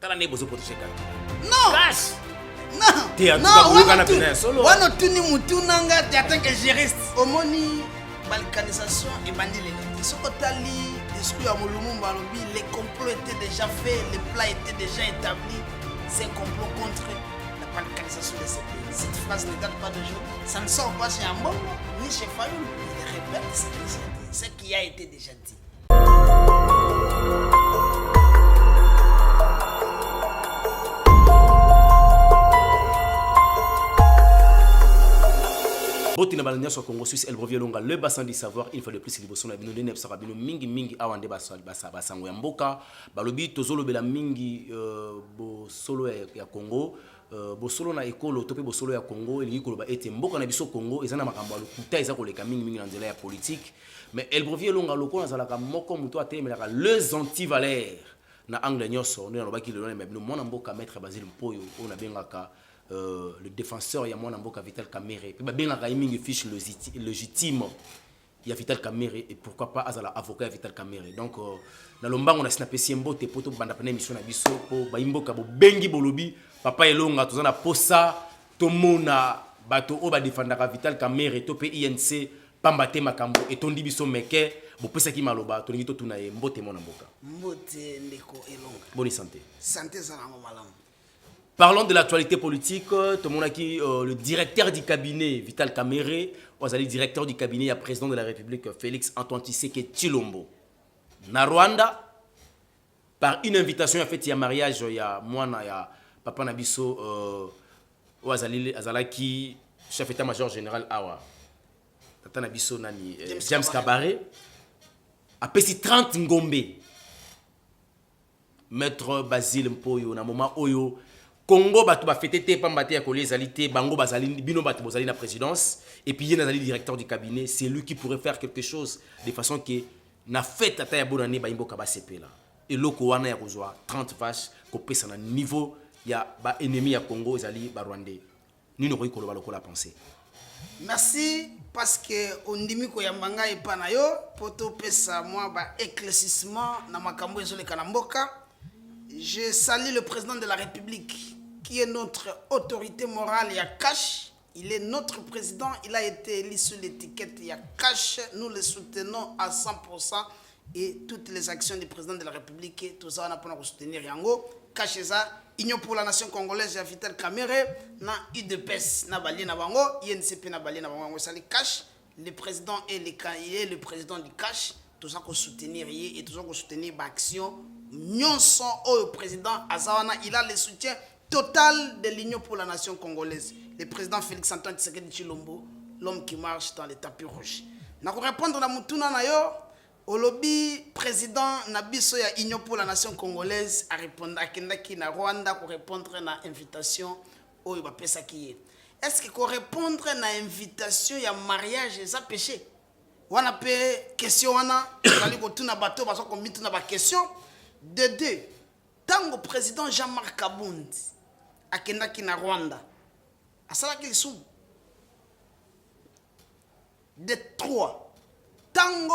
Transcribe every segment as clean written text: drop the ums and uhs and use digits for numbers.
tala ne bozo protéger Non. Cash. Non. T'es en tout cas boulot kana pena solo. Wano tuni mutunanga t'es en tant que gériste. Omoni balkanisation et bandile. Sokotali esprit à Moulumumba Lobi, les complots étaient déjà faits, les plans étaient déjà établis. C'est un complot contre la balkanisation de ces pays. Cette phrase ne date pas d'aujourd'hui. Ça ne sort pas chez Ambongo ni chez Fayoul. Il répète ce qui a été déjà dit. Boti na balanya so Congo Suisse El Brevier Longa le bassin du savoir une fois de plus liboso na bino ne saka bino mingi awande basango ya mboka balobi tozolo bela mingi bo solo ya Congo bo solo na ekolo to pe bo solo ya Congo elingi koloba ete mboka na biso Congo ezana makambo lokuta eza koleka mingi na nzela ya politique mais El Brevier Longa loko na zalaka moko muto atemelaka les antivaleurs na angle nyoso ne lobaki le nona bino mona mboka maître Basile Mpoyo on a bengaka le défenseur ya mwana mboka Vital Kamerhe pe ba bengaka mingi fiche légitime ya Vital Kamerhe et pourquoi pas azala avocat ya Vital Kamerhe donc na lombango na sinapesi mbote poto banda pena émission na biso po ba imboka bo bengi bolobi papa elonga tozana posa tomona bato o ba défendaka Vital Kamerhe to pe INC pambate makambo etondi biso meke bo pesa ki maloba to ngi to tuna e mbote mona mboka mbote ndeko elonga bonne santé za nango malamu. Parlons de l'actualité politique. Tout le monde a qui le directeur du cabinet Vital Kamerhe, le directeur du cabinet, il y a le président de la République Félix Antoine Tshisekedi Tshilombo. Na Rwanda, par une invitation, en fait, il y a mariage, il y a moi, il y a Papa Nabiso, Azalaki, chef état-major général Awa, Tata Nabiso Nani, James Kabaré, a payé 30 ngombe. Maître Basile Mpoyo, na moment Oyo. Congo batu ba fêté pambate ya kolezalité bango bazali bino batu bozali na présidence et puis yena zali directeur du cabinet c'est lui qui pourrait faire quelque chose de façon que na fête ata ya bonane ba imboka ba sepela et loko wana ya kozwa 30 vaches ko pesa na niveau ya ba ennemi ya Congo zali ba Rwandais nino ko ikolo ba lokola penser. Merci parce que ondimi ko yambanga epana yo poto pesa moi ba éclaircissement na makambo ezole kana mboka. Je salue le président de la République, qui est notre autorité morale, il y a Cash. Il est notre président, il a été élu sous l'étiquette, il y a Cash. Nous le soutenons à 100% et toutes les actions du président de la République, tout ça, on a pour soutenir Yango. Cash est ça, Union pour la nation congolaise, il y a Vital Kamerhe, na UDPS, na Bali na Bango, INCP na Bali na Bango, c'est Cash. Le président il est le président du Cash, tout ça qu'on soutenir et tout ça qu'on soutenir l'action. Nyonson au président Azawana, il a le soutien total de l'Union pour la nation congolaise. Le président Félix Antoine Tshisekedi Tshilombo, l'homme qui marche dans les tapis rouges. Na ko répondre na mutuna na yo, olobi président Nabiso ya Union pour la nation congolaise a répondre akendaki na Rwanda pour répondre na invitation au ba pesa ki. Est-ce que ko répondre na invitation ya mariage ça péché? Wana pe question wana, bali ko tuna bato ba so ko mituna ba question. De deux, tango président Jean-Marc Kabundi akendaki na Rwanda asalaki lisumu. De trois, tango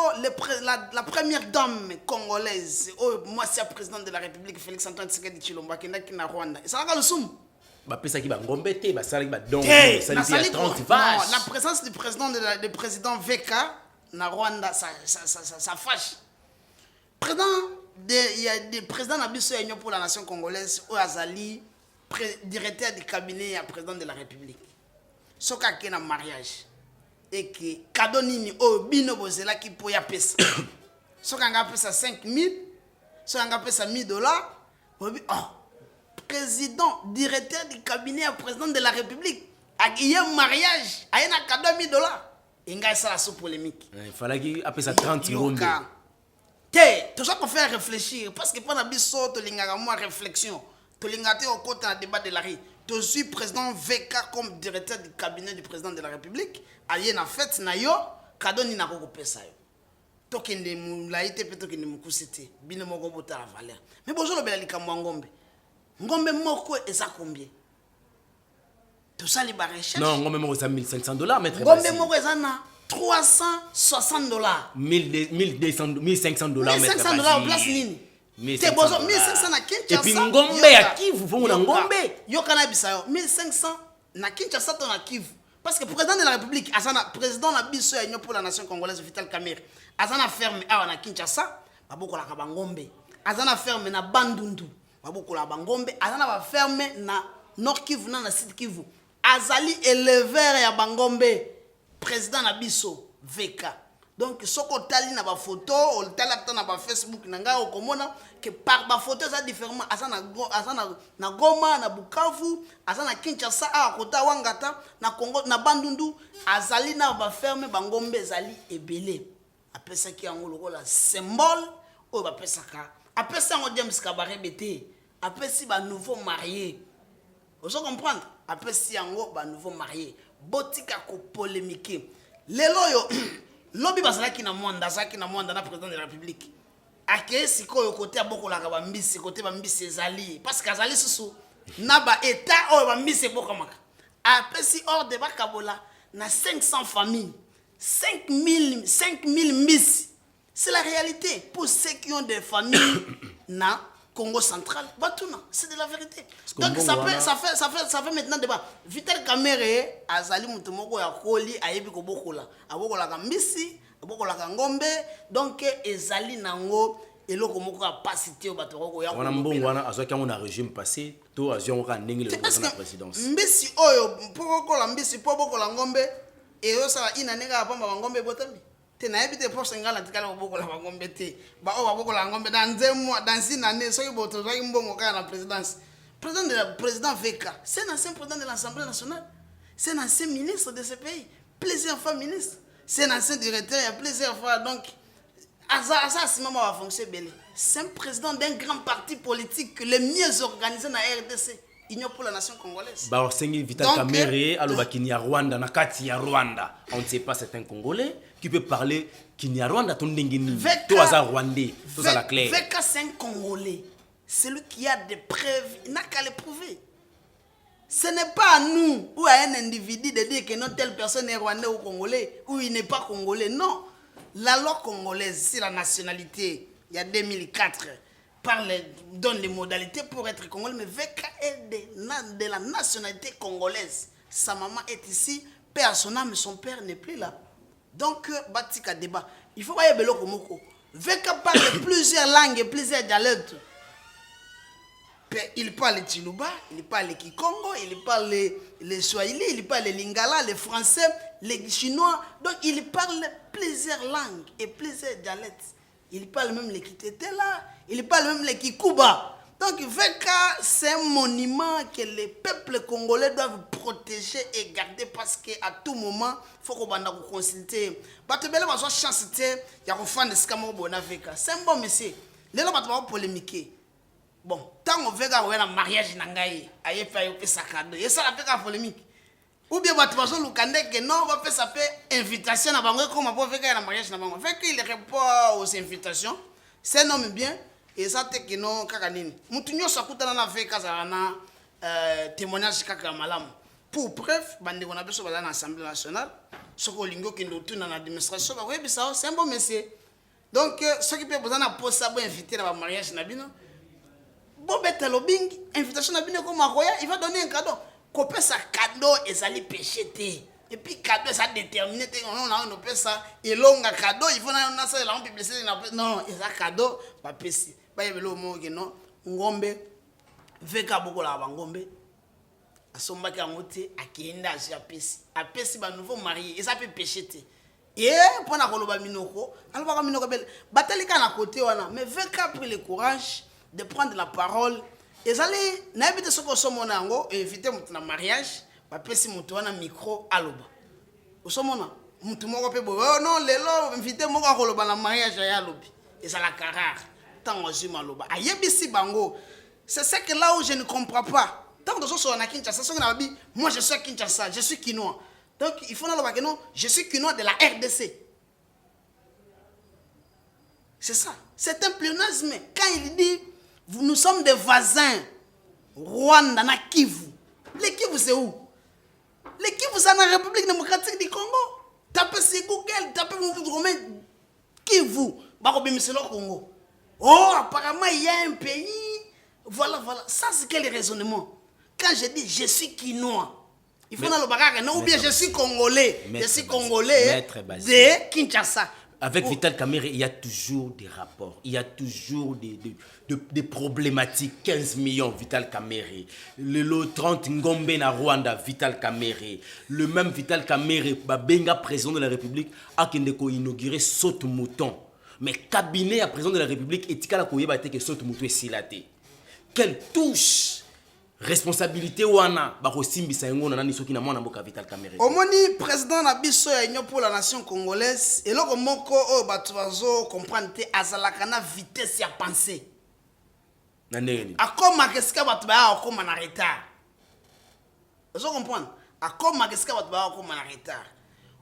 la première dame congolaise, moi c'est le président de la République Félix Antoine Tshisekedi Tshilombo akendaki na Rwanda asalaka lisumu. Ba pesa ki ba ngombe te ba salaki ba donc salaki 30 vaches. La présence du président du président VK na Rwanda ça fâche. Il y a des présidents de l'Union pour la nation congolaise ou Azali, directeur du cabinet et président de la République. Ce qui est un mariage et que Kadonini ou Bino Bozela qui peut y appeler ça. Ce qui a payé 5 000, ce qui a payé $1,000, président, directeur du cabinet et président de la République. Il y a un mariage, il y a un cadeau $1,000. Il y a ça sous polémique. Il fallait qu'il appelle ça 30 euros. Tout ça qu'on fait réfléchir parce que pendant biso to lingaka moi réflexion to lingate au côté un débat de la rue to suis président VK comme directeur du cabinet du président de la République allié na fête na yo kadoni na ko pesa yo to kende mulaite pe to kende mukusite bino moko bota la valeur mais bozo lo bela likambo ngombe moko eza combien tout ça les recherche non ngombe moko eza $1,500 maître ngombe moko eza na $360. $1,500. $1,500 place nini? te bozo 1500 na Kinshasa. Et puis ngombe ya Kivu vongo na ngombe. Yokana bisayo 1500 na Kinshasa to na Kivu. Parce que le président de la République, président de la biso ya Union pour la nation congolaise Vital Kamerhe, azana ferme awa na Kinshasa, baboko la kabangombe. Azana ferme na Bandundu, baboko la bangombe. Azana ba ferme na Nord Kivu na Sud Kivu. Azali éleveur ya bangombe, président na biso VK. Donc soko tali na ba photo, o tali na ba Facebook na nga okomona que par ba photo ça différemment azana na Goma na Bukavu, azana Kinshasa a kota Wangata na Congo na Bandundu, azali na ba ferme bangombe zali ebele. Apesa ki yango lokola symbole o ba pesaka. Apesa ngo James Kabarebe bete, apesi ba nouveau marié. Vous comprenez? Apesi yango ba nouveau marié. Botika ko polémique. Lelo yo lobi bazalaki na mwanda na président de la République. Ake sikoyo côté abokola ka bambisi côté bambisi ezali parce que azali susu na ba état o bambisi bokamaka. Apesi hors de bakabola na 500 familles, 5000 mbisi. C'est la réalité pour ceux qui ont des familles na Congo central. Batuna, c'est de la vérité. Donc ça fait maintenant débat. Vital Kamerhe azali mutu moko ya koli ayebi ko bokola. Abokola ka mbisi, abokola ka ngombe, donc ezali nango eloko moko ya pasité bato ko ya. Wana mbongo wana azwaki yango na régime passé, to azion ka ndenge le président de la présidence. Mbisi oyo pokola mbisi po bokola ngombe et yo sala inaneka pamba ngombe botami. Te na ebite pour singala tikala bokola ngombe te. Ba o bokola ngombe dans 2 mois, dans 1 année, soki boto soki mbongo ka na présidence. Président VK, c'est un ancien président de l'Assemblée nationale. C'est un ancien ministre de ce pays. Plusieurs fois ministre. C'est un ancien directeur, il y a plusieurs fois. Donc, c'est un président d'un grand parti politique le mieux organisé dans la RDC. Union pour la nation congolaise. Bah, Sengi Vital Kamerhe, alors Kenya Rwanda, Nakati ya Rwanda. On ne sait pas, c'est un Congolais qui peut parler Kenya Rwanda, ton dingini. Toi, ça Rwandais, tout ça la claire. VK, c'est un Congolais. Celui qui a des preuves, il n'a qu'à les prouver. Ce n'est pas à nous ou à un individu de dire que non, telle personne est rwandais ou congolais, ou il n'est pas congolais. Non. La loi congolaise, c'est la nationalité, il y a 2004, donne les modalités pour être congolais, mais VK est de la nationalité congolaise. Sa maman est ici, père son âme, son père n'est plus là. Donc, Batika débat. Il faut voir Beloko Moko. VK parle plusieurs langues et plusieurs dialectes. Il parle le Chiluba, il parle le Kikongo, il parle le Swahili, il parle le Lingala, le français, le chinois. Donc il parle plusieurs langues et plusieurs dialectes. Il parle même le Kitetela, il parle même le Kikuba. Donc VK, c'est un monument que les peuples congolais doivent protéger et garder parce qu'à tout moment, il faut qu'on consulter. Il y a une chance de faire VK. C'est un bon monsieur. Les gens vont polémiquer. Bon, tant on veut un mariage nangaï, aïe fait un sacado, et ça la fait la polémique. Ou bien votre façon le candé que non, on va faire ça fait invitation à bango comme on peut faire un mariage na bango. Fait qu'il répond aux invitations, c'est un homme bien et ça te que non kakanini. Mutunyo sakuta na fait kaza na témoignage kaka malamu. Pour preuve, bande on a besoin d'aller à l'Assemblée nationale, soko lingo qui nous tourne dans l'administration, bah oui, ça c'est un bon monsieur. Donc ceux qui peuvent besoin de poser ça pour inviter à mariage na bino. Bon, lobbying, invitation à Bino comme il va donner un cadeau. Coper sa cadeau et ça lui péché. Et puis, cadeau, ça détermine. On a ça. Et long cadeau, il faut ça la publicité. Non, et ça cadeau, pas péché. Pas y le mot que non. Ngombe, veka beaucoup la bangombe. A son bac à monter, à qui est à péché. À péché, bah, nouveau marié. Et ça peut péché. Et pour la coloba minoko, alors va minoko belle. Bataille à côté, mais veka a pris le courage de prendre la parole. Et allez, n'habitez ce que sommes en éviter mon mariage, papa si mon toit un micro à l'aube. Au sommet, mon tout mon repère, oh non, les lots, invitez mon gars au mariage à l'aube. Et ça la carrière, tant que je m'en lobe. Aïe, si bango, c'est ça que là où je ne comprends pas. Tant que je suis en Kinshasa, moi je suis à Kinshasa, je suis Kinois. Donc il faut que non, je suis Kinois de la RDC. C'est ça. C'est un pléonasme. Quand il dit nous sommes des voisins, Rwanda, na Kivu. Les Kivu, c'est où? Les Kivu, c'est la République démocratique du Congo. Tapez sur Google, tapez mon romain Kivu. Barobi, c'est le Congo. Oh, apparemment, il y a un pays. Voilà. Ça, c'est quel raisonnement? Quand je dis je suis quinois, il faut dans le bagage, non? Ou bien je suis congolais. Je suis congolais de Kinshasa. Avec Vital Kamerhe, il y a toujours des rapports, il y a toujours des problématiques. 15 millions, Vital Kamerhe. Le 30 Ngombe na Rwanda, Vital Kamerhe. Le même Vital Kamerhe, Benga, président de la République, a inauguré Saute Mouton. Mais cabinet à président de la République, et Tikala Koyeba que Saute Mouton est silaté. Quelle touche! Responsabilité wana bako simbisa yango na niso kina mwana mboka Vital Kamerhe. Omoni président na biso ya Union pour la nation congolaise eloko moko o batu bazo comprendre te azalaka na vitesse ya pensée. Na ndeni. Akoma kesika batu ba akoma na retard. Ozo comprendre? Akoma kesika batu ba akoma na retard.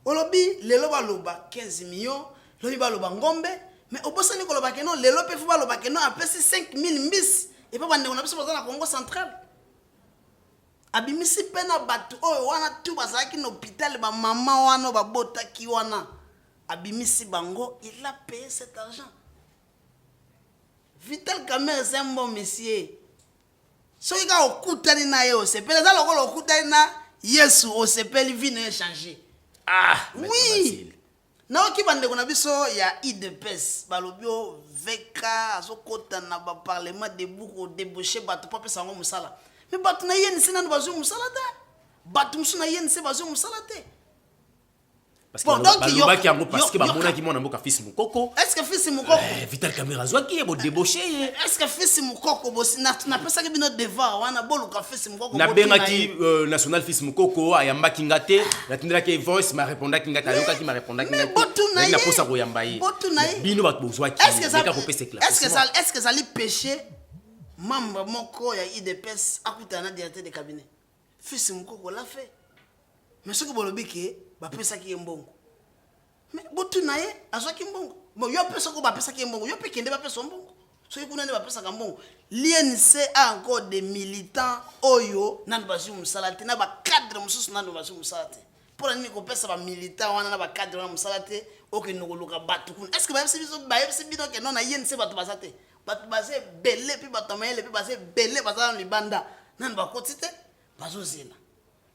Olobi lelo baloba 15 millions, lobi baloba ngombe, mais obosani koloba ke non lelo pe fu baloba ke non apesi 5000 mbis et pas bande on a biso bazana Congo central. Abimisi pena batu oyo wana tu bazaki na hôpital ba maman wana ba botaki wana abimisi bango il a payé cet argent. Vital Kamerhe c'est un bon monsieur. Soki ka okutani na ye osepeli za lokolo okutani na Yesu osepeli vie ne changer. Ah oui. Na oki bande kona biso ya IDPS balobio veka azokota na ba parlement debout ko débaucher batu pa pesa ngo musala. Mais batu na yeni sina no bazo musala te. Batu musu na yeni se bazo musala te. Parce que balobaki yango parce que bamonaki mwana mboka fils mukoko. Est-ce que fils mukoko Vital Kamerhe azwaki bo débaucher. Est-ce que fils mukoko bosi na pesa ke bino devoir wana boluka fils mukoko na bengaki national fils mukoko ayambaki ngate natindelaki voice ma répondaki ngate ayokaki ma répondaki ngate. Mais na posa ko yamba yi. Bino bat bozwaki. Est-ce que ça lui péché membre moko ya IDPS akutana directeur de cabinet. Fils mukoko l'a fait. Mais ce que bolobi ke ba pesa ki mbongo. Mais botu na ye azwaki mbongo. Bon yo pesa ko ba pesa ki mbongo, yo pe kende ba pesa mbongo. So yo kunane ba pesa ka mbongo. L'INC a encore des militants oyo nan bazu musalate na ba cadre mususu nan bazu musalate. Pour nini ko pesa ba militant wana na ba cadre na musalate oke nokoluka batu kun. Est-ce que ba yebisi biso ba yebisi bino ke non na INC batu basate. Batu basé belé puis batu mayele puis basé belé basala libanda. Nan ba kotite bazozela.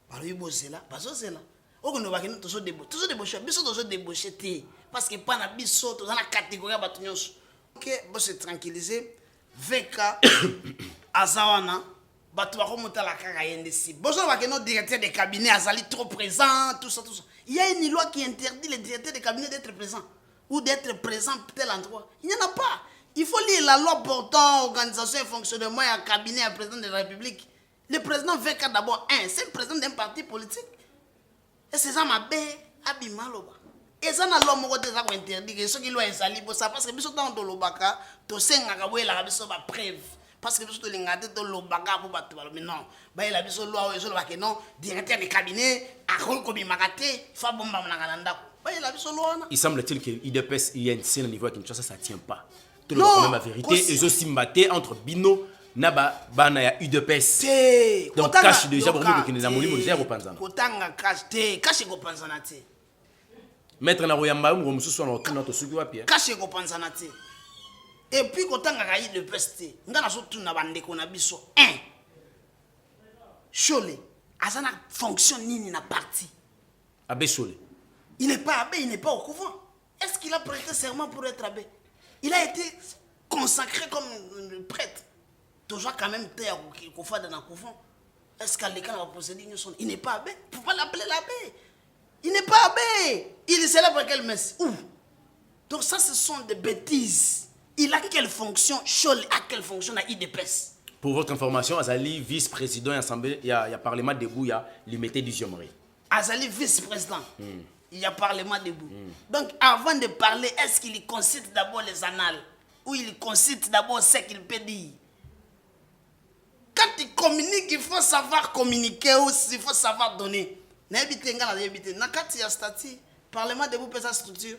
Baloyi bozela bazozela. Okono bakino toujours débaucher biso toujours débaucher té parce que pas na biso to na catégorie batu nyonso. OK, bon se tranquilliser veka azawana batu bako motala kaka NDC. Bozo bakino directeur de cabinet azali trop présent tout ça. Il y a une loi qui interdit les directeurs de cabinet d'être présents ou d'être présents tel endroit. Il n'y en a pas. Il faut lire la loi portant organisation et fonctionnement et cabinet à président de la République. Le président VK d'abord, c'est le président d'un parti politique. Et c'est ça ma bé, abimaloba. Et ça n'a l'homme qui est interdit. Ce qui loi est sali pour ça. Parce que biso dans l'obaka, to senga kabwe la biso ba preuve. Parce que biso to lingate to l'obaka pour battre. Mais non, bah il a biso loi so ba que non, directeur de cabinet, a ko bi makate, fa bomba na ndako. Bah il a biso loi na. Il semble-t-il que IDPS INC au niveau de Kinshasa ça tient pas. Tout le monde a la vérité et aussi mbaté entre Bino naba bana ya UDPS. Donc cache déjà pour nous que nous avons déjà repanzana. Kotanga cache ko panzana te. Maître na royamba ngo mususu na otuna to suki wapi. Cache ko panzana te. Et puis kotanga ka UDPS te. Ngana so tuna bandeko na biso 1. Chole azana fonction nini na parti. Abbé Chole. Il n'est pas abbé, il n'est pas au couvent. Est-ce qu'il a prêté serment pour être abbé? Il a été consacré comme prêtre. Toujours quand même terre qu'on fait dans un couvent. Est-ce qu'à l'école va posséder une sonne? Il n'est pas abbé. Il ne faut pas l'appeler l'abbé. Il n'est pas abbé. Il célèbre quelle messe? Où? Donc ça, ce sont des bêtises. Il a quelle fonction? Chol a quelle fonction à IDPS? Pour votre information, Azali, vice-président et assemblée, il y a parlement debout, il y a l'imité du Jomri. Azali, vice-président. Il y a parlement debout. Donc avant de parler, est-ce qu'il consulte d'abord les annales? Ou il consulte d'abord ce qu'il peut dire? Quand il communique, il faut savoir communiquer aussi, il faut savoir donner. Parlement debout peut sa structure.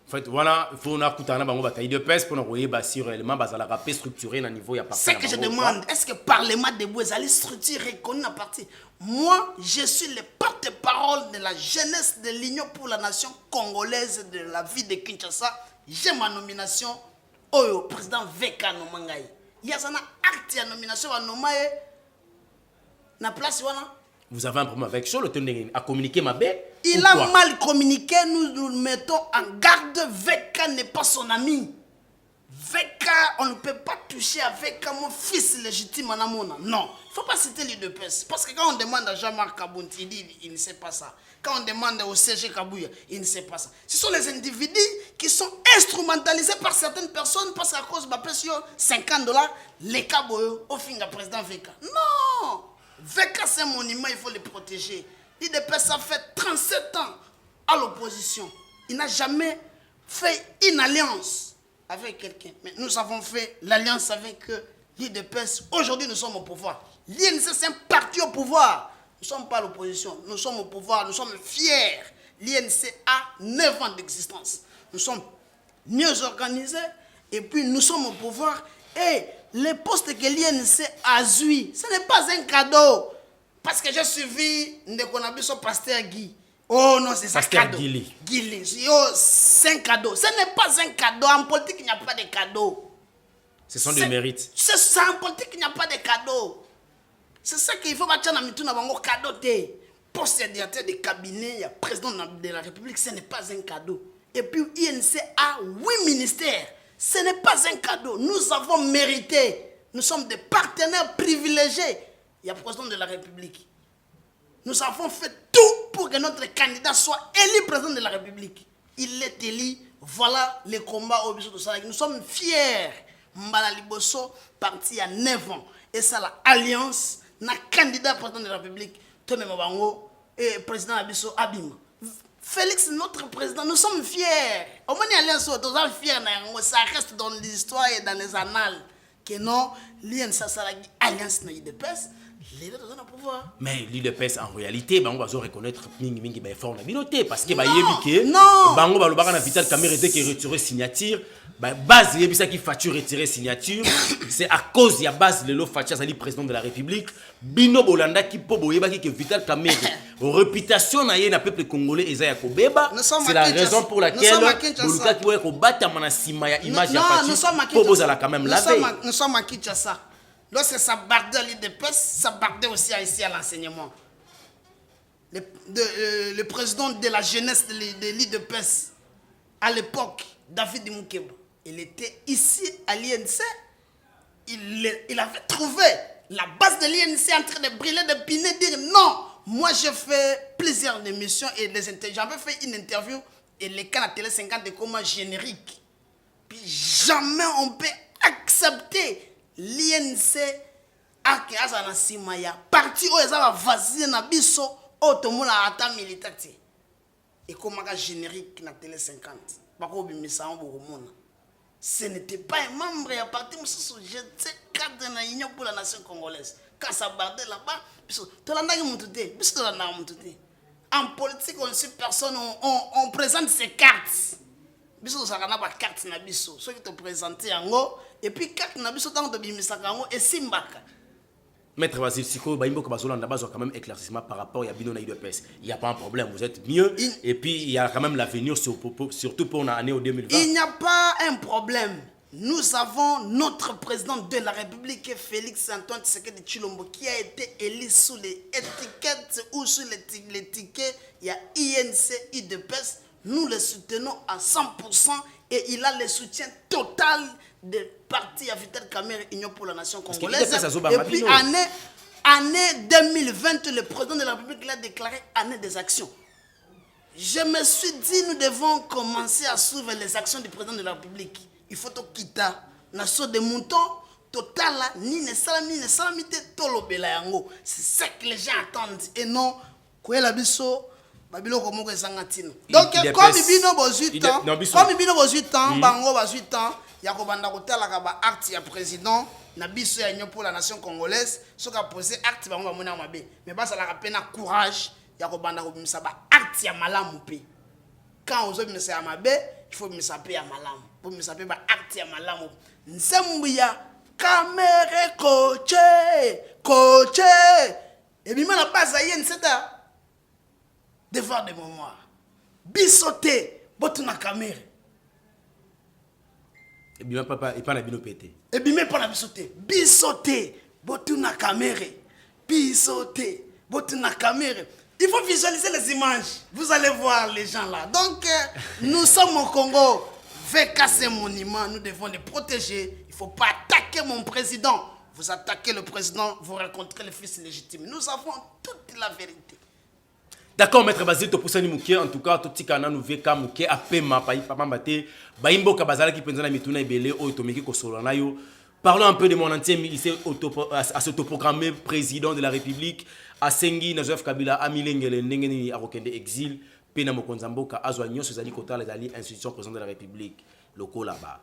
En fait, voilà, il faut qu'on ait une IDPS pour nous si réellement la structuré à niveau. Ce que je demande, est-ce que le Parlement debout est structuré qu'on a parti? Moi, je suis le porte-parole de la jeunesse de l'Union pour la nation congolaise de la ville de Kinshasa. J'ai ma nomination oyo président Veka nomangai ya sana acte ya nomination wa nomaye na place wana. Vous avez un problème avec Cholo à communiquer ma bête. Il a mal communiqué, nous mettons en garde. Veka n'est pas son ami. Veka, on ne peut pas toucher à Veka, mon fils légitime en Amona. Non, il ne faut pas citer l'UDPS. Parce que quand on demande à Jean-Marc Kabounti, il dit il ne sait pas ça. Quand on demande au CG Kabouya, il ne sait pas ça. Ce sont les individus qui sont instrumentalisés par certaines personnes parce qu'à cause de ma pression, $50, les Kaboyo, au fin de président Veka. Non! Veka, c'est un monument, il faut le protéger. L'UDPS a fait 37 ans à l'opposition. Il n'a jamais fait une alliance avec quelqu'un. Mais nous avons fait l'alliance avec l'UDPS. Aujourd'hui, nous sommes au pouvoir. L'INC, c'est un parti au pouvoir. Nous ne sommes pas à l'opposition. Nous sommes au pouvoir. Nous sommes fiers. L'INC a 9 ans d'existence. Nous sommes mieux organisés. Et puis, nous sommes au pouvoir. Et les postes que l'INC a eu, ce n'est pas un cadeau. Parce que j'ai suivi Ndekonabiso Pasteur Guy. Oh non, c'est ça, cadeau. Guili. Oh, c'est un cadeau. Ce n'est pas un cadeau. En politique, il n'y a pas de cadeau. Ce sont des mérites. C'est ça, en politique, il n'y a pas de cadeau. C'est ça qu'il faut mettre dans le cadeau. Poste de directeur de cabinet, il y a président de la République, ce n'est pas un cadeau. Et puis, INC a 8 ministères. Ce n'est pas un cadeau. Nous avons mérité. Nous sommes des partenaires privilégiés. Il y a le président de la République. Nous avons fait tout pour que notre candidat soit élu président de la République. Il est élu. Voilà le combat au Bissau de Salak. Nous sommes fiers. Mbala Liboso, parti il y a 9 ans. Et ça, l'alliance, n'a candidat président de la République, Tome Mabango, et président Abisso Abim. Félix, notre président, nous sommes fiers. Au moins, l'alliance, nous sommes fiers. Ça reste dans l'histoire et dans les annales. Que non, l'INC, ça, l'alliance n'a eu de pèse. Mais l'UDPS en réalité, on va reconnaître mingi effort na binoté parce que non, bango ba lobaka na Vital Kamerhe qui retirer signature, base yebisa qui facture retirer signature, c'est à cause ya base le lo facture ali président de la République, bino bolanda ki po boyeba ki que Vital Kamerhe réputation na ye na peuple congolais eza ya kobeba, c'est la raison pour laquelle boluka ki boye ko bata mana sima ya image ya facture po bozala quand même la veille. Nous sommes à Kinshasa. Lorsque ça bardait à l'IDPS, ça bardait aussi ici à l'enseignement. Le président de la jeunesse de l'IDPS, à l'époque, David Moukeba, il était ici à l'INC. Il avait trouvé la base de l'INC en train de brûler, de piner, de dire non. Moi, j'ai fait plusieurs émissions et j'avais fait une interview et les cas à Télé 50 de comment générique. Puis jamais on peut accepter l'INC a na sima ya parti o ezaba vazir na biso otomona ata militaire et comme un générique na télé 50 bako bimisa on bokomona ce n'était pas un membre ya parti mususu j'étais cadre na union pour la nation congolaise quand ça bardait là-bas biso tolandaki mutu te biso tolandaka mutu te en politique on suit personne on présente ses cartes biso tozalaka na bacarte na biso soki toprésente yango et puis carte na biso ntango tobimisaka yango esimbaka. Maître Basile Siko, Baimbo Bazolanda Bazo a quand même éclaircissement par rapport à Bino Naïdepes. Il n'y a pas un problème, vous êtes mieux. Et puis il y a quand même l'avenir surtout pour l'année 2020. Il n'y a pas un problème. Nous avons notre président de la République, Félix Antoine Tshisekedi Tshilombo, qui a été élu sous les étiquettes ou sous les tickets. Il y a INC, IDPS. Nous le soutenons à 100% et il a le soutien total des partis à Vital Kamerhe, Union pour la Nation congolaise. Et puis, année 2020, le président de la République l'a déclaré année des actions. Je me suis dit, nous devons commencer à suivre les actions du président de la République. Il faut tout quitter. Nation de mouton, total, ni ne salamité, tolobela yango. C'est ça que les gens attendent. Et non, quoi la biso. Donc, comme Ibino a 8 ans, Bango a 8 ans, il y a un acte de président, Nabiso a pour la nation congolaise, ce qui a posé acte Bango a mabe. Mais ça a peine courage, il y a un acte de malam. Quand on a un mabe, il faut saper à malam. Pour me saper acte de malam. Nsembuya, Kamerhe coach. Et bien, la base a une devoir de mémoire. Bisoté, Botuna Kamerhe. Et bien papa et pas na bino pété. Et bien pas na bisoté. Bisoté. Botuna caméra. Bisoté. Botuna caméra. Il faut visualiser les images. Vous allez voir les gens là. Donc, nous sommes au Congo. Faites casser mon monument. Nous devons les protéger. Il ne faut pas attaquer mon président. Vous attaquez le président, vous rencontrez le fils légitime. Nous avons toute la vérité. D'accord, maître Basile, to poussani mouké. En tout cas, tout tikana nous veka mouké apema pa papa mbate. Baimbo kabazala qui penzana mituna ibele o tomeki ko solana yo. Parlons un peu de mon ancien militaire à s'autoprogrammer président de la République. A Sengi, Nazouef Kabila, Amilengele, Nengeni, Arokende, exil, Pena Mokonzamboka, Azoanyo, Sezali Kota, les alliés, institutions président de la République. Locaux là-bas,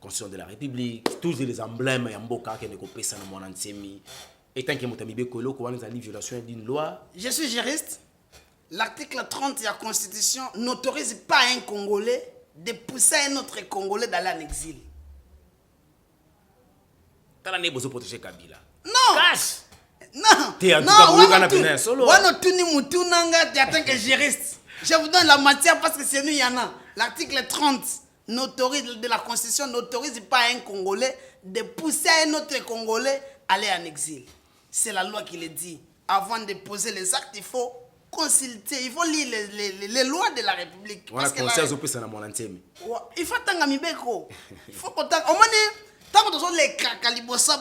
Constitution de la République, tous les emblèmes, Yamboka, qui ne copient ça dans mon ancien mi. Et tant que Moutamibe Kolo, qu'on a une violation d'une loi. Je suis juriste. L'article 30 de la Constitution n'autorise pas un Congolais de pousser un autre Congolais d'aller en exil. T'as l'année besoin de protéger Kabila. Non! Cache! Non! Je vous donne la matière parce que c'est nous, il y en a. L'article 30 de la Constitution n'autorise pas un Congolais de pousser un autre Congolais à aller en exil. C'est la loi qui le dit. Avant de poser les actes, il faut consulter, il faut lire les lois de la République. Voilà, conseil au plus dans mon ancien. Il faut attendre Mibeko. Il faut qu'on au moins tant que les calibosa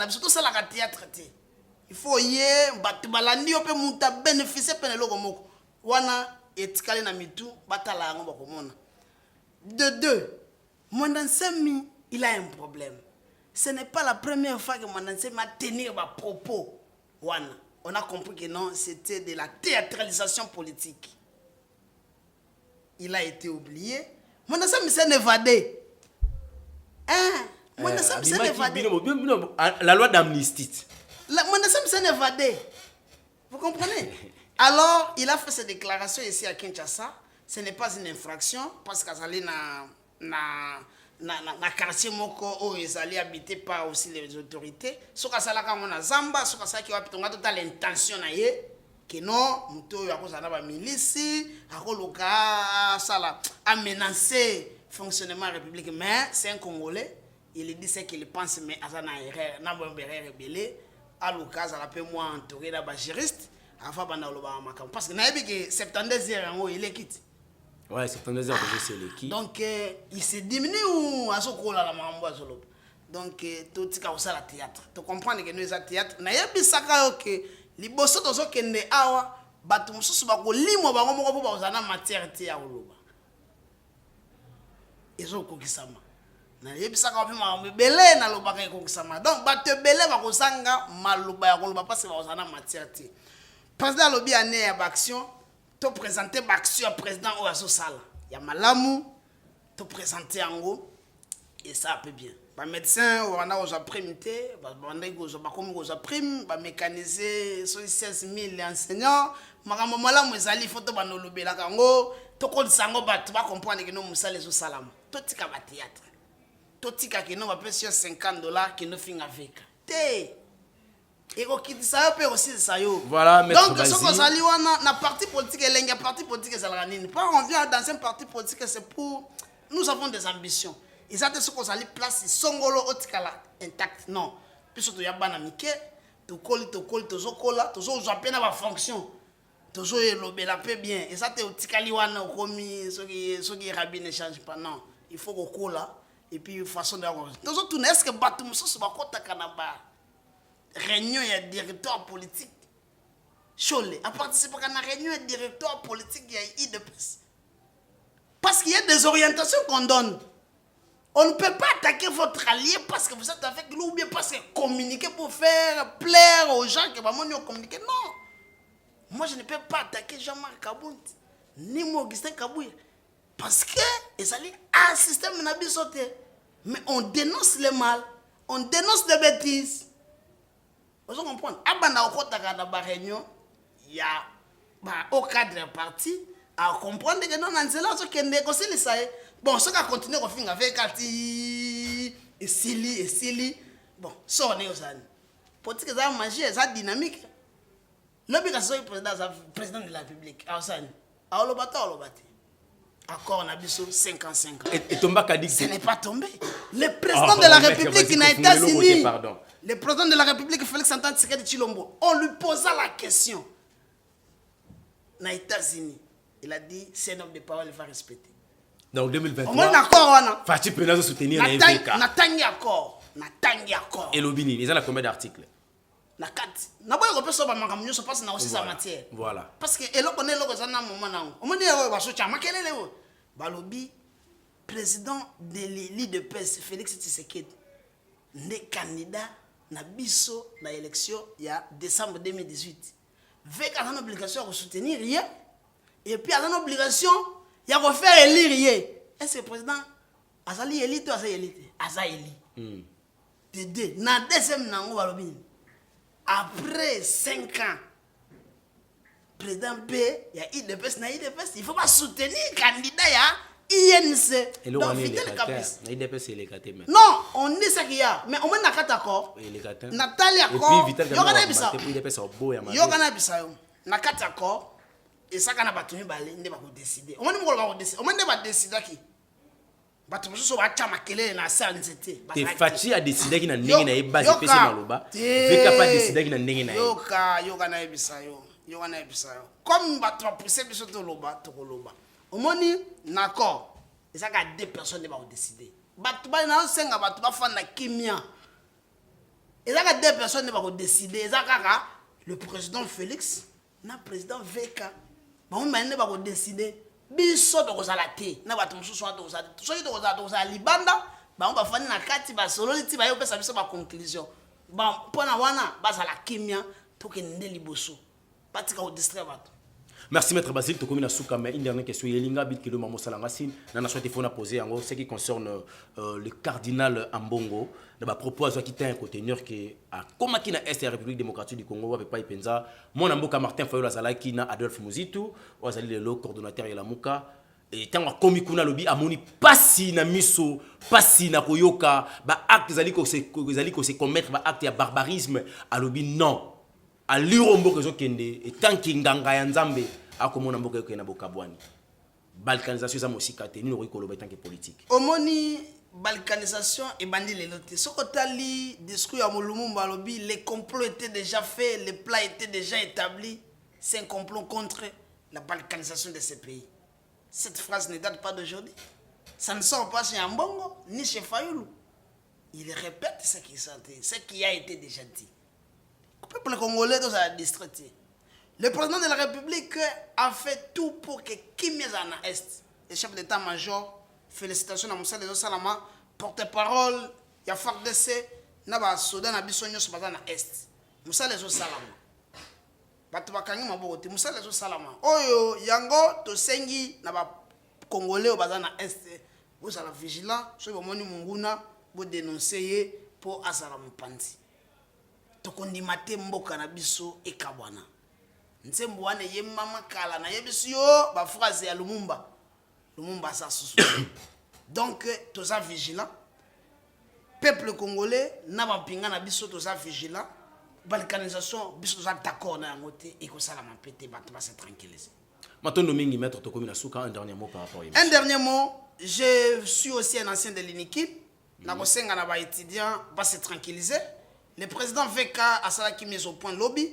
surtout ça la théâtre. Il faut y balandi ope muta bénéficier peneloko moko. Wana etikale na mitu batala ngo bakomona. De deux, Mondansemi, il a un problème. Ce n'est pas la première fois que Mondansemi a tenu ma propos. Wana, on a compris que non, c'était de la théâtralisation politique. Il a été oublié. Mondansemi s'est évadé. Hein? Mondansemi s'est évadé. La loi d'amnistie. Mondansemi s'est évadé. Vous comprenez? Alors, il a fait ses déclarations ici à Kinshasa. Ce n'est pas une infraction parce qu'Azali na quartier moko où ils allaient habiter par aussi les autorités. Ce que ça là quand on a Zamba, ce que ça qui va peut-être total intention na ye que non, muto ya ko sana ba milice, akoloka ça là a menacé fonctionnement république mais c'est un Congolais, il dit ce qu'il pense mais azana erreur, na bon erreur rebelle, à l'occasion ça peut moi entouré da ba juriste, avant banda loba makam parce que na yebi que 72 heures ngo il est quitte. Ouais, c'est un heures de c'est l'équipe. Donc, il s'est diminué ou à ce coup-là, la mambo à Zolo. Donc, tout ce qui a la théâtre. Tu comprends que nous avons théâtre. Na yebi saka que les bosses de ce qui est awa, batum sous bako limo bango moko ba uzana matière tia oloba. Ezo kokisama. Na yebi saka opi ma belé na loba ka kokisama. Donc, batte belé ba kosanga maluba ya koloba parce que ba uzana matière tia. Président lobi année ya action. Tu présenter l'action président au Sala. Il y a Malamu, tu présenter en haut, et ça peut bien. Les médecins, on a aux primité, les mécanisés, 16 000 enseignants, Malamu, il faut que tu aies la kango, tu vas comprendre que nous sommes les salam. Tout ce qui est théâtre. Tout ce qui est $50 qui nous finit avec. Et ça peut aussi ça yo. Voilà, donc ce qu'on s'allie na parti politique et l'enga parti politique c'est la nini. Pas on vient dans un parti politique c'est pour nous avons des ambitions. Et ça ce qu'on s'allie place songolo otikala intact non. Puis surtout ya bana mike to call to zokola to zo zapena ba fonction. To zo lobela peu bien et ça te otikali wana komi ce qui rabbi ne change pas non. Il faut qu'on colla et puis façon de nous autres est-ce que batum so ba kota kanaba réunion et directeur politique. Cholé, à participer à la réunion et directeur politique, il y a IDPS. Parce qu'il y a des orientations qu'on donne. On ne peut pas attaquer votre allié parce que vous êtes avec nous ou bien parce que communiquer pour faire plaire aux gens qui vont communiquer. Non. Moi, je ne peux pas attaquer Jean-Marc Kabound ni Augustin Kabouya. Parce que ils allaient à un système nabisoté. Mais on dénonce le mal, on dénonce des bêtises. Vous comprenez? Abana okotaka na ba réunion, il y a au cadre parti à comprendre que non nanzela so kende ko silisa. Bon, ça va continuer au fin avec ati et sili. Bon, ça on est osani. Politique ça manger ça dynamique. Le but c'est président de la République, osani. A olobata olobati. Accord on a biso 55 ans. Et Tombaka dit que ce n'est pas tombé. Le président de la République n'a États-Unis, le président de la République Félix Antoine Tshisekedi Tshilombo, on lui posa la question. Aux États-Unis, il a dit c'est un homme de parole, il va respecter. Donc 2023. On a accord. Fati peut soutenir les MVK. Natangi accord. Et l'Obini, ils ont combien d'articles? Na 4. Na boy ko peso ba makamnyo so passe na aussi sa matière. Voilà. Parce que elo connaît lo za na moment na. O moni e ba so cha makelele wo. Balobi président de l'élite de PS Félix Tshisekedi ne candidat na biso na élection ya décembre 2018. Avec une obligation de soutenir rien et puis une obligation de faire élire rien. Est-ce que le président azali élite ou azali élite? Azali. De deux. Na deuxième nango balobi. Après 5 ans, président B, il y a IDPS, il faut pas soutenir le candidat, il y a INC. Et là, on est IDPS, c'est les gâtés. Non, on dit ça qu'il y a. Mais on met un accord. Nathalie accord. Et puis, Vital Bisa. Yogana Bisa. Nakati accord. Et ça, quand on a battu, on va décider. On va décider. On va décider qui? Bato mususu bacha makele na sanzete. Te Fachi a décidé qu'il na ndenge na ebasi pese maloba. Veka pas décidé qu'il na ndenge na. Yoka na ebisa yo. Yoka na ebisa yo. Comme bato poussé biso to loba to loba. Omoni nako. Eza ka deux personnes ba décider. Bato ba na senga bato ba fana kimia. Eza ka deux personnes ba décider. Eza kaka le président Félix na président Veka. Ba on mane ba décider. Biso tokozala te na bato mususu tokozala soki tokozala libanda ba on ba fani na kati ba solo ti ba yo pesa biso ba conclusion ba pona wana bazala kimia to ke nde liboso batika au distraire bato. Merci Maître Basile. Tu as souka une dernière question. Yelinga bit kilo mamo salangasine. Nana souhaité faut poser en gros ce qui concerne le cardinal Ambongo. De ma propos qui tient un conteneur qui a comment qui na est la République démocratique du Congo va pas y penza. Mon amboka Martin Fayola Zalaki na Adolphe Muzitu. Ozali le coordonnateur ya la Muka. Et tant que comme kuna lobby amoni pasi na miso pasi na koyoka ba acte zali ko se commettre ba acte ya barbarisme à lobby non. A lirombo que kende et tant qu'inganga ya nzambe akomona mboka yoko na bokabwani balkanisation za mosikate ni nori koloba tant que politique omoni balkanisation et bandi le noté sokotali discours ya Lumumba lobi les complots étaient déjà faits, les plans étaient déjà établis, c'est un complot contre la balkanisation de ce pays. Cette phrase ne date pas d'aujourd'hui, ça ne sort pas chez Ambongo ni chez Fayoulou, il répète ce qui a été déjà dit. Le peuple congolais doit être distrait. Le président de la République a fait tout pour que Kimia Zana Est, le chef d'état-major, félicitations à Moussa Lezo Salama, porte-parole, il y a FARDC, Naba Soudan, Nabissonio, Sabazana Est. Moussa Lezo Salama. Batubakangi Mabote, Moussa Lezo Salama. Oyo, Yango, Tosengi, Naba Congolais au Bazana Est. Vous allez vigilant, si vous avez Munguna, vous dénoncez pour Azara Mpanzi. Tokondimate mboka na biso ekabwana nzembo wana ye mama kala na yebiso yo ba phrase ya Lumumba sa susu. Donc toza vigilant peuple congolais na ba pinga na biso toza vigilant balkanisation biso toza d'accord na ngote et ko sala mapete bato ba se tranquilliser. Matondo mingi maître Tokomi na suka un dernier mot par rapport à un dernier mot, je suis aussi un ancien de l'INIKIP na ko senga na ba étudiants ba se tranquilliser. Le président VK a salaki mis au point lobby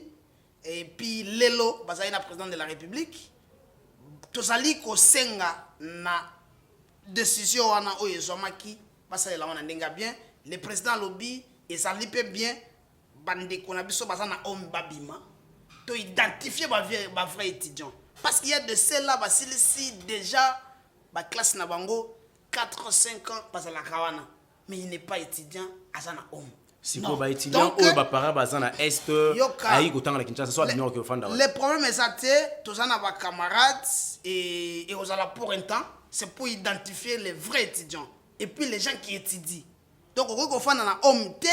et puis Lelo Bazaïna président de la République tozali ko senga na décision wana o ezomaki basala la wana ndenga bien le président lobby et ça lipe bien bande ko na biso bazana homme babima to identifier ba vrai étudiant parce qu'il y a de celles-là basilisi déjà ba classe na bango 4 5 ans bazala kawana mais il n'est pas étudiant azana homme. Si vous êtes étudiant, ou ba parents bazana est aïe autant la Kinshasa soit bien que fanda. Le problème est ça tous en avoir camarades et aux ala pour un temps, c'est pour identifier les vrais étudiants et puis les gens qui étudient. Donc au ko fanda na homme té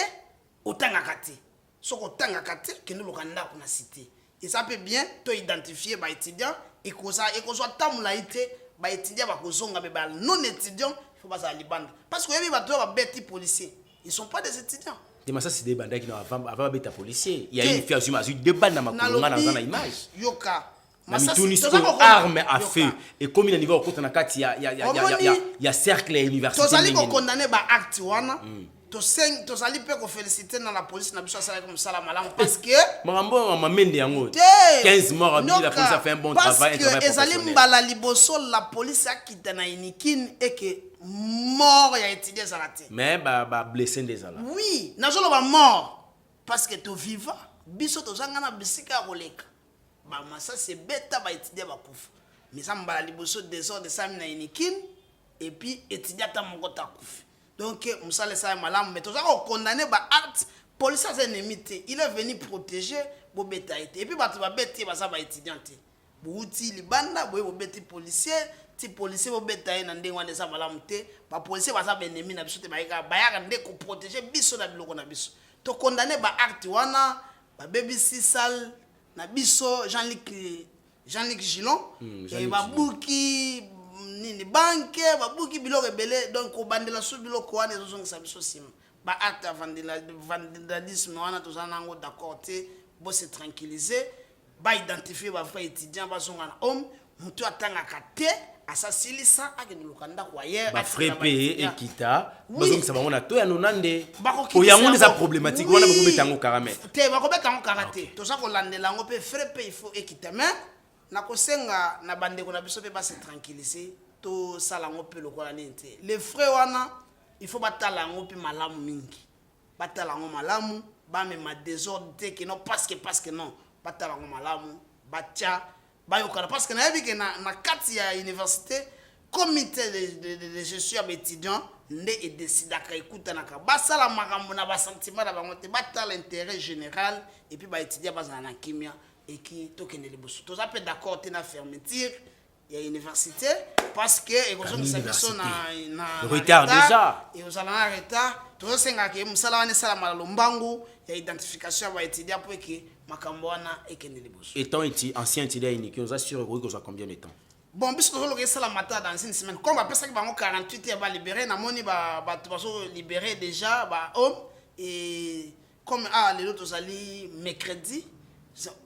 autant ngakate. Soko tanga kate que nous le kanda kuna cité. Et ça peut bien to identifier ba étudiant et ko soit tamula ité ba étudiant ba ko zonga be ba non étudiant, il faut pas ça libanda. Parce que yebi ba to ba bêti policiers, ils sont pas des étudiants. Mais ça c'est des bandits qui n'ont avant bêta policier. Il y a une fille à deux bandes dans ma colonne dans la image. Yoka, na mituni siko arme à feu et comme il a niveau okota na kati ya cercle ya université tozali ko condamner ba acte wana tozali pe ko féliciter na la police na biso asala comme ça la malamu parce que makambo mamende yango 15 morts à la police a fait un bon travail parce que ezali mbala liboso la police a quitté na Inikin et que mort ya étudiant zalati mais ba blessé des ala oui nazolo ba mort parce que to vivant biso tozanga na bisika koleka ba masa c'est beta ba étudiant ba kufa mais ça mbala liboso désordre de sami na Inikin et puis étudiant ta moko ta kufa donc musale ça malamu mais tozaka condamner ba acte police a ennemi il est venu protéger bo beta et puis ba to ba beti ba ça ba étudiant bouti libanda boye bo beti policier ti policier bo beta na ndenge wana ça malamu te ba policier ba ça ennemi na biso te ba yaka nde ko protéger biso na biloko na biso to condamner ba acte wana ba BBC sal na biso Jean-Luc Gillon et ba buki nini banque ba buki biloko ebele donc ko bandela so biloko wana ezozongisa biso sima ba acte vandalisme wana to zana ngo d'accord te bo se tranquilliser ba identifier ba frère étudiant ba zonga na homme mutu atanga kate asasilisa akenuluka ndako ayer ba frépé ekita bazongisa bango na to ya nonande ko yango les problématique wana bako betango karame te bako betango karate to sa ko landela ngo pe frépé il faut ekita mais na kosenga na bandeko na biso pe ba se tranquilliser to sala ngo pe lokola ninte les frères wana il faut batala ngo pe malamu mingi batala ngo malamu ba me ma désordre te que non parce que non batala ngo malamu batia bayokana parce que na yebi que na kati ya université comité de gestion étudiant nde et décidaka ekutanaka basala makambo na ba sentiment na bango te batala l'intérêt général et puis ba étudiant bazana na kimia et qui tokende liboso toza pe d'accord te na fermeture ya université parce que ekozongisa biso na retard déjà et ozala na retard tozosenga ke musala wana esala malombangu ya identification ba étudiant pour que makambo wana ekende liboso étant ancien étudiant unique on assure que ça combien de temps bon biso tozoloka esala mata dans une semaine comme bapesaki bango 48 heures ba libéré na moni ba baso libéré déjà ba homme et comme lelo tozali mercredi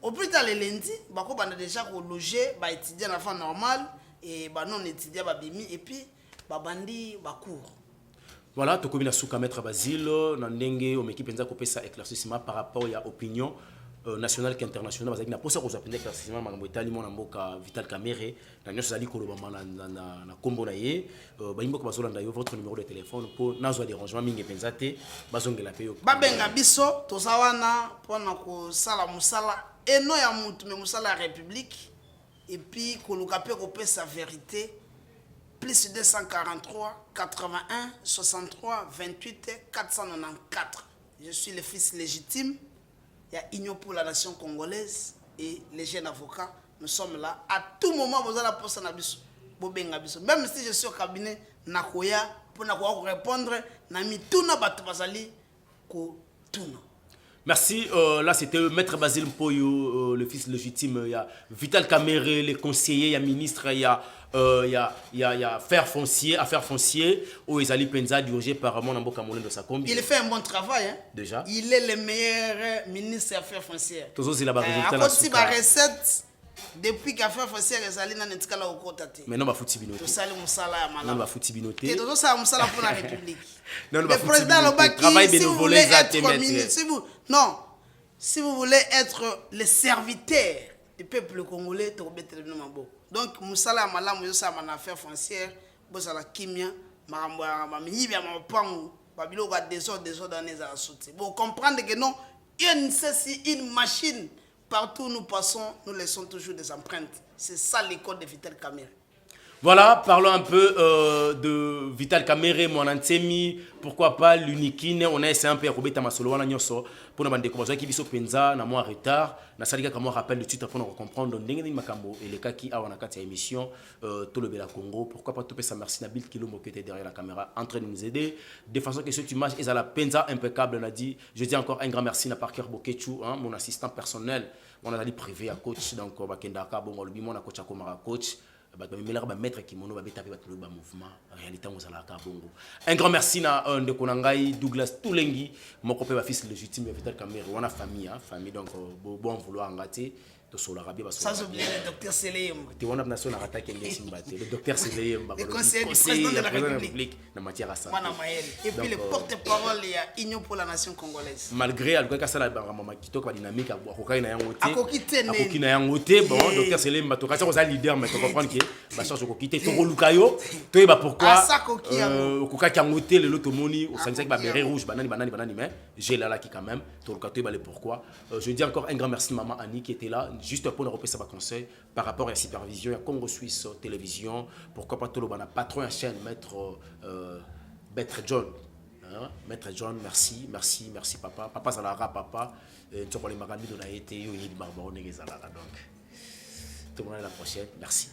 au plus tard le lundi bako banda déjà ko loger ba étudiant na fin normal et ba non étudiant ba bimi et puis ba bandi ba cours. Voilà to komina suka maître Basile na ndenge o équipe nza ko pesa éclaircissement par rapport ya opinion nationale qu'internationale bazaki na posa ko zapenda éclaircissement makambo etali mona mboka Vital Kamerhe na nyoso zali koloba na kombo na ye ba imbo ko bazolanda yo votre numéro de téléphone pour nazo dérangement mingi penzate bazongela pe yo babenga biso tozawana pona ko sala musala eno ya mutu me musala ya république et puis koluka pe ko pesa vérité plus 243 81 63 28 494 je suis le fils légitime. Il y a Union pour la nation congolaise et les jeunes avocats. Nous sommes là. À tout moment, vous allez poster na biso. Même si je suis au cabinet, nakoya pour répondre, nami tuna batu bazali ko tuna. Merci. Là, c'était Maître Basile Mpoyo, le fils légitime. Il y a Vital Kamerhe, les conseillers, il y a ministre, il y a affaires foncières, où Ezali Penza dirigé par mon Amboka Moulin de Sakombi. Il fait un bon travail. Hein? Déjà. Il est le meilleur ministre des affaires foncières. Tous aussi la résultat. À côté de la recette, depuis qu'affaires foncières Ezali n'a n'etika la okotate. Mais non, ba futi binoté. Tout ça le musala ya malama. Non, ba futi binoté. Et tout ça musala pour la République. Non, le président Lobaki, si vous voulez être ministre, si vous voulez être le serviteur du peuple congolais, tu vas le mambo. Donc, musala malamu yo sa man affaire foncière, bozala kimia, maramba minyibi ya mapangu, babilo ga désordre dans les assoutes. Vous comprenez que non, une machine partout où nous passons, nous laissons toujours des empreintes. C'est ça l'école de Vital Kamerhe. Voilà, parlons un peu de Vital Kamerhe, mon antemi, pourquoi pas l'Unikine, on a essayé un peu de Robert Masolo, on a nyoso, pour nous découvrir qui biso penza, na moi retard, na salika comme rappel le titre pour nous comprendre, donc dengue makambo et les cas qui a on a quatre émissions, tout le Bela Congo, pourquoi pas tout ça merci Nabil Kilombo qui était derrière la caméra, en train de nous aider, de façon que cette image est à la penza impeccable, on a dit, je dis encore un grand merci à Parker Bokechu, hein, mon assistant personnel, on a dit privé à coach, donc on va kendaka bon, on lui mon coach à Komara coach. Maître Kimono mouvement réalité bongo. Un grand merci à Douglas Toulengi, mon copain fils légitime Vital Kamerhe, on a famille donc bon vouloir engager tosolaka bien Sans oublier le docteur Seleyemba. te wana nation na rata kenge simba te le docteur Seleyemba Le conseiller du président de la République na matière à ça Wana Maël. Et puis le porte-parole de Union pour la nation congolaise. malgré alikuwa kasala bangama kitoko ba dynamique akokai na yango te Akoki te neni. akoki na yango te bon docteur Seleyemba to kasi ko leader mais to comprendre que ba charge ko quitter to koluka yo to yeba pourquoi Asakoki yango. okokaki yango te lelo tomoni osanisaki ba beret rouge banani mais j'ai là qui quand même to luka to yeba le pourquoi je dis encore un grand merci maman Annie qui était là juste pour nous repasser sa conseil par rapport à la supervision à Congo Suisse télévision pourquoi pas tout le bana patron à chaîne maître John hein? Maître John merci papa Zalara papa tu vois les magasins on a été yo yi barbaro nezalaka donc tout le monde à la prochaine merci